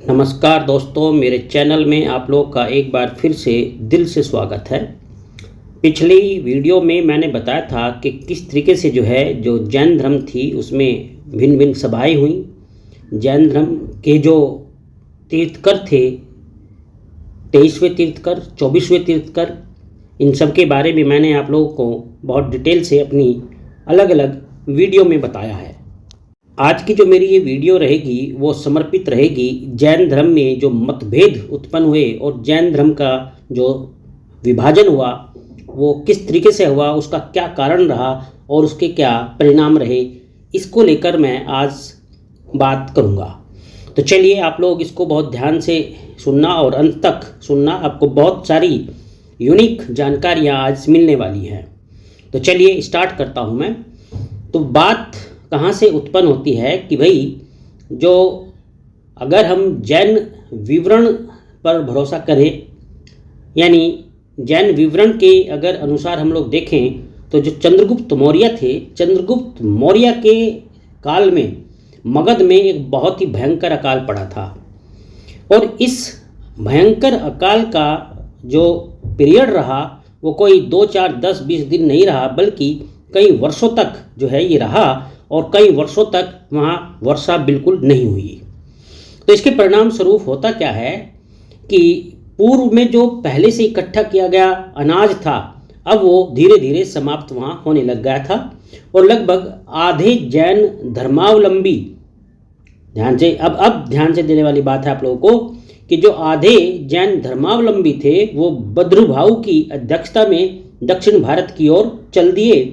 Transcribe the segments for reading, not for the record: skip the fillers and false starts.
नमस्कार दोस्तों, मेरे चैनल में आप लोग का एक बार फिर से दिल से स्वागत है। पिछली वीडियो में मैंने बताया था कि किस तरीके से जो जैन धर्म थी उसमें भिन्न भिन्न सभाएं हुई। जैन धर्म के जो तीर्थकर थे, 23वें तीर्थकर, 24वें तीर्थकर, इन सब के बारे में मैंने आप लोगों को बहुत डिटेल से अपनी अलग अलग वीडियो में बताया है। आज की जो मेरी ये वीडियो रहेगी वो समर्पित रहेगी जैन धर्म में जो मतभेद उत्पन्न हुए और जैन धर्म का जो विभाजन हुआ वो किस तरीके से हुआ, उसका क्या कारण रहा और उसके क्या परिणाम रहे, इसको लेकर मैं आज बात करूँगा। तो चलिए आप लोग इसको बहुत ध्यान से सुनना और अंत तक सुनना, आपको बहुत सारी यूनिक जानकारियाँ आज मिलने वाली हैं। तो चलिए स्टार्ट करता हूँ मैं। तो बात कहाँ से उत्पन्न होती है कि भाई जो अगर हम जैन विवरण पर भरोसा करें, यानी जैन विवरण के अगर अनुसार हम लोग देखें तो जो चंद्रगुप्त मौर्य थे, चंद्रगुप्त मौर्य के काल में मगध में एक बहुत ही भयंकर अकाल पड़ा था और इस भयंकर अकाल का जो पीरियड रहा वो कोई 2, 4, 10, 20 दिन नहीं रहा, बल्कि कई वर्षों तक ये रहा और कई वर्षों तक वहाँ वर्षा बिल्कुल नहीं हुई। तो इसके परिणाम स्वरूप होता क्या है कि पूर्व में जो पहले से इकट्ठा किया गया अनाज था अब वो धीरे धीरे समाप्त वहाँ होने लग गया था और लगभग आधे जैन धर्मावलंबी, ध्यान से अब ध्यान से देने वाली बात है आप लोगों को कि जो आधे जैन धर्मावलंबी थे वो बद्रुभाव की अध्यक्षता में दक्षिण भारत की ओर चल दिए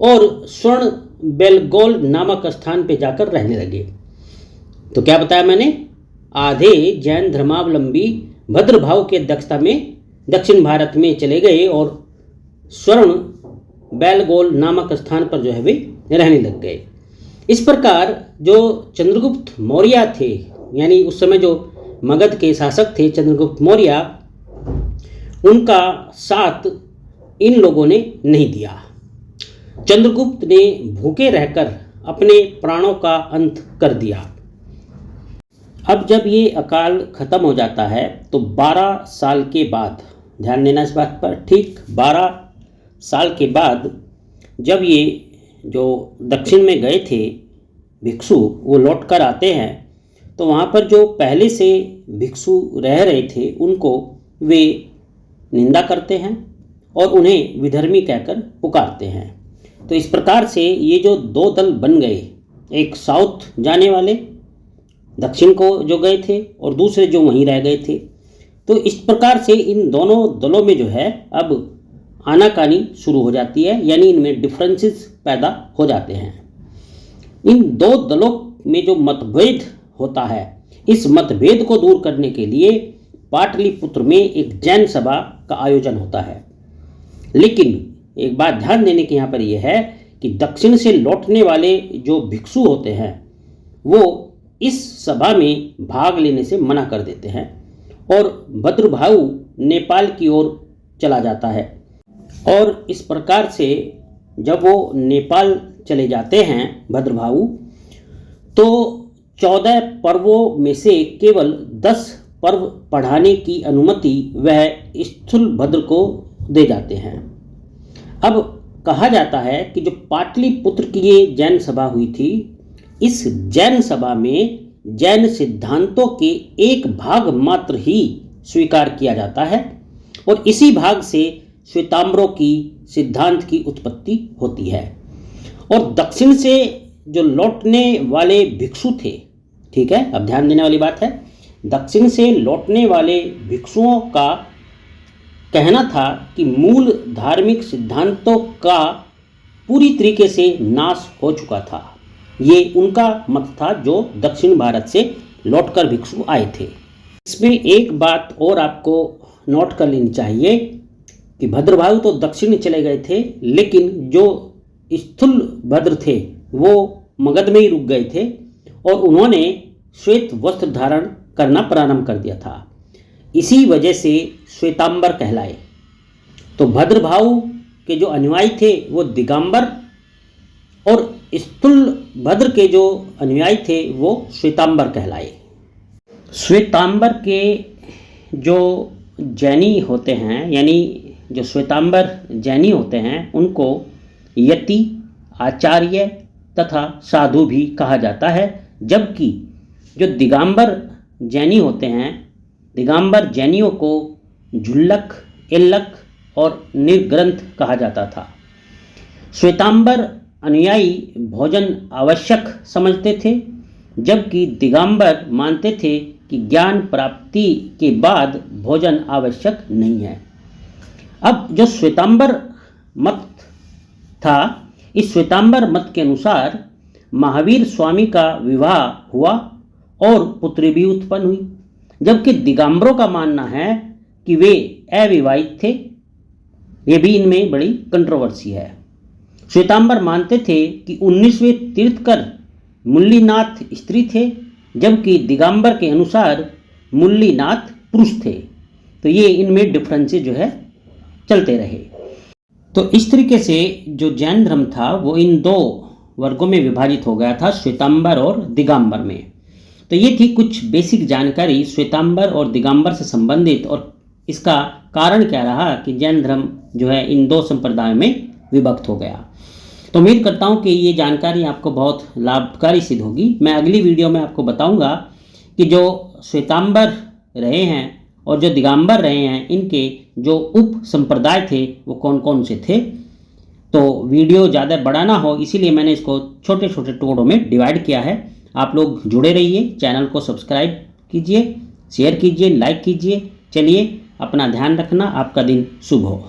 और स्वर्ण बेलगोल नामक स्थान पे जाकर रहने लगे। तो क्या बताया मैंने, आधे जैन धर्मावलंबी भद्रभाव की अध्यक्षता में दक्षिण भारत में चले गए और स्वर्ण बेलगोल नामक स्थान पर वे रहने लग गए। इस प्रकार जो चंद्रगुप्त मौर्य थे, यानी उस समय जो मगध के शासक थे चंद्रगुप्त मौर्य, उनका साथ इन लोगों ने नहीं दिया। चंद्रगुप्त ने भूखे रहकर अपने प्राणों का अंत कर दिया। अब जब ये अकाल खत्म हो जाता है तो 12 साल के बाद, ध्यान देना इस बात पर, ठीक 12 साल के बाद जब ये जो दक्षिण में गए थे भिक्षु वो लौट कर आते हैं तो वहाँ पर जो पहले से भिक्षु रह रहे थे उनको वे निंदा करते हैं और उन्हें विधर्मी कहकर पुकारते हैं। तो इस प्रकार से ये जो दो दल बन गए, एक साउथ जाने वाले दक्षिण को जो गए थे और दूसरे जो वहीं रह गए थे। तो इस प्रकार से इन दोनों दलों में अब आनाकानी शुरू हो जाती है, यानी इनमें डिफरेंसेस पैदा हो जाते हैं। इन दो दलों में जो मतभेद होता है, इस मतभेद को दूर करने के लिए पाटलिपुत्र में एक जैन सभा का आयोजन होता है। लेकिन एक बात ध्यान देने की यहाँ पर यह है कि दक्षिण से लौटने वाले जो भिक्षु होते हैं वो इस सभा में भाग लेने से मना कर देते हैं और भद्रभाऊ नेपाल की ओर चला जाता है। और इस प्रकार से जब वो नेपाल चले जाते हैं भद्रभाऊ, तो 14 पर्वों में से केवल 10 पर्व पढ़ाने की अनुमति वह स्थूलभद्र को दे जाते हैं। अब कहा जाता है कि जो पाटलिपुत्र की ये जैन सभा हुई थी, इस जैन सभा में जैन सिद्धांतों के एक भाग मात्र ही स्वीकार किया जाता है और इसी भाग से श्वेतांबरों की सिद्धांत की उत्पत्ति होती है। और दक्षिण से जो लौटने वाले भिक्षु थे, ठीक है, अब ध्यान देने वाली बात है, दक्षिण से लौटने वाले भिक्षुओं का कहना था कि मूल धार्मिक सिद्धांतों का पूरी तरीके से नाश हो चुका था। ये उनका मत था जो दक्षिण भारत से लौटकर भिक्षु आए थे। इसमें एक बात और आपको नोट कर लेनी चाहिए कि भद्रभाऊ तो दक्षिण चले गए थे, लेकिन जो स्थूलभद्र थे वो मगध में ही रुक गए थे और उन्होंने श्वेत वस्त्र धारण करना प्रारंभ कर दिया था। इसी वजह से श्वेतांबर कहलाए। तो भद्रभाऊ के जो अनुयायी थे वो दिगंबर और स्थूलभद्र के जो अनुयायी थे वो श्वेतांबर कहलाए। श्वेतांबर के जो जैनी होते हैं, यानी जो श्वेतांबर जैनी होते हैं, उनको यति, आचार्य तथा साधु भी कहा जाता है। जबकि जो दिगंबर जैनी होते हैं, दिगंबर जैनियों को झुल्लक, एल्लक और निर्ग्रंथ कहा जाता था। श्वेतांबर अनुयायी भोजन आवश्यक समझते थे, जबकि दिगंबर मानते थे कि ज्ञान प्राप्ति के बाद भोजन आवश्यक नहीं है। अब जो श्वेतांबर मत था, इस श्वेतांबर मत के अनुसार महावीर स्वामी का विवाह हुआ और पुत्री भी उत्पन्न हुई, जबकि दिगंबरों का मानना है कि वे अविवाहित थे। ये भी इनमें बड़ी कंट्रोवर्सी है। श्वेतांबर मानते थे कि 19वें तीर्थकर मुल्लीनाथ स्त्री थे, जबकि दिगंबर के अनुसार मुल्लीनाथ पुरुष थे। तो ये इनमें डिफरेंसेस जो है चलते रहे। तो इस तरीके से जो जैन धर्म था वो इन दो वर्गों में विभाजित हो गया था, श्वेतांबर और दिगंबर में। तो ये थी कुछ बेसिक जानकारी श्वेतांबर और दिगंबर से संबंधित, और इसका कारण क्या रहा कि जैन धर्म जो है इन दो संप्रदायों में विभक्त हो गया। तो उम्मीद करता हूँ कि ये जानकारी आपको बहुत लाभकारी सिद्ध होगी। मैं अगली वीडियो में आपको बताऊँगा कि जो श्वेतांबर रहे हैं और जो दिगंबर रहे हैं, इनके जो उप संप्रदाय थे वो कौन कौन से थे। तो वीडियो ज़्यादा बड़ा ना हो, इसीलिए मैंने इसको छोटे छोटे टुकड़ों में डिवाइड किया है। आप लोग जुड़े रहिए, चैनल को सब्सक्राइब कीजिए, शेयर कीजिए, लाइक कीजिए। चलिए, अपना ध्यान रखना। आपका दिन शुभ हो।